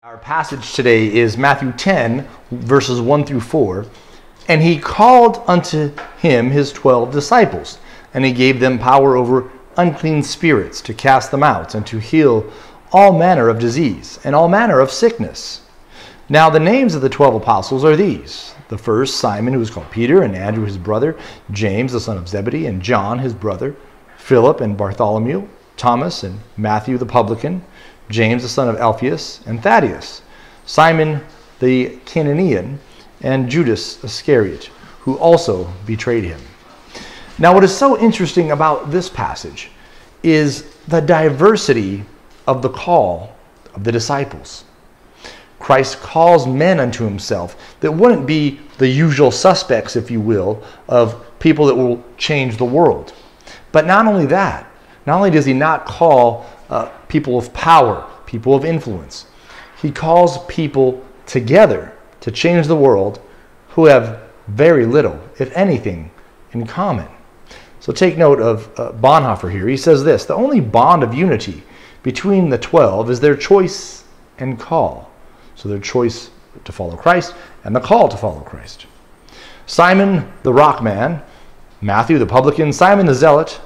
Our passage today is Matthew 10, verses 1 through 4. And he called unto him his 12 disciples, and he gave them power over unclean spirits to cast them out, and to heal all manner of disease and all manner of sickness. Now the names of the 12 apostles are these: the first, Simon, who is called Peter, and Andrew his brother, James the son of Zebedee, and John his brother, Philip and Bartholomew, Thomas and Matthew the publican, James the son of Alphaeus, and Thaddeus, Simon the Cananean, and Judas Iscariot, who also betrayed him. Now what is so interesting about this passage is the diversity of the call of the disciples. Christ calls men unto himself that wouldn't be the usual suspects, if you will, of people that will change the world. But not only that, not only does he not call people of power, people of influence, he calls people together to change the world who have very little, if anything, in common. So take note of Bonhoeffer here. He says this: the only bond of unity between the 12 is their choice and call. So their choice to follow Christ and the call to follow Christ. Simon the rock man, Matthew the publican, Simon the zealot,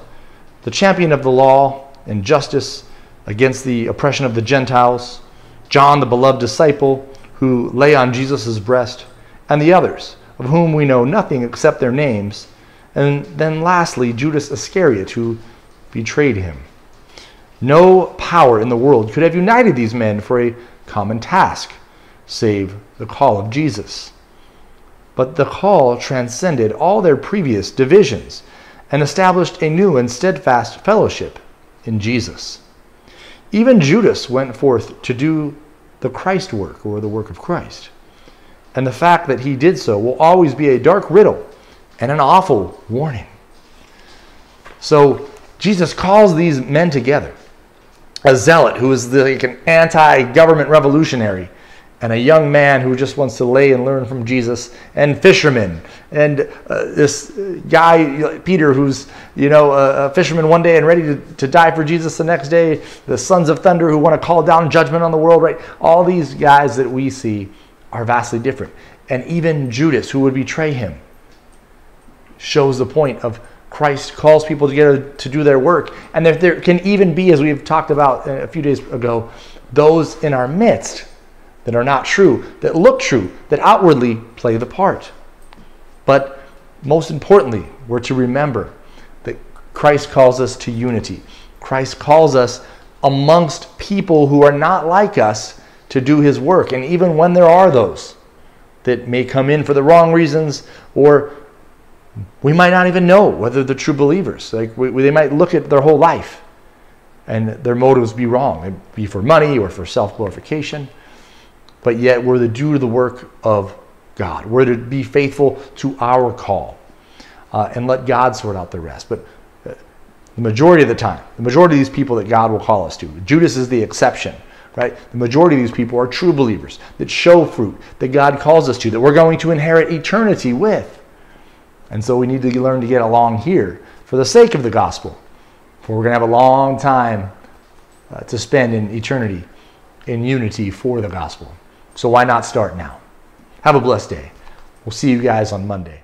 the champion of the law and justice against the oppression of the Gentiles, John the beloved disciple who lay on Jesus' breast, and the others, of whom we know nothing except their names, and then lastly Judas Iscariot, who betrayed him. No power in the world could have united these men for a common task, save the call of Jesus. But the call transcended all their previous divisions and established a new and steadfast fellowship in Jesus. Even Judas went forth to do the Christ work, or the work of Christ. And the fact that he did so will always be a dark riddle and an awful warning. So Jesus calls these men together. A zealot who is like an anti-government revolutionary, and a young man who just wants to lay and learn from Jesus, and fishermen, and this guy Peter, who's a fisherman one day and ready to die for Jesus the next day. The sons of thunder who want to call down judgment on the world. Right? All these guys that we see are vastly different, and even Judas, who would betray him, shows the point of Christ calls people together to do their work, and there can even be, as we've talked about a few days ago, those in our midst that are not true, that look true, that outwardly play the part. But most importantly, we're to remember that Christ calls us to unity. Christ calls us amongst people who are not like us to do his work. And even when there are those that may come in for the wrong reasons, or we might not even know whether they're true believers. They might look at their whole life and their motives be wrong. It'd be for money or for self-glorification. But yet we're to do the work of God. We're to be faithful to our call and let God sort out the rest. But the majority of the time, the majority of these people that God will call us to, Judas is the exception, right? The majority of these people are true believers that show fruit, that God calls us to, that we're going to inherit eternity with. And so we need to learn to get along here for the sake of the gospel. For we're going to have a long time to spend in eternity in unity for the gospel. So why not start now? Have a blessed day. We'll see you guys on Monday.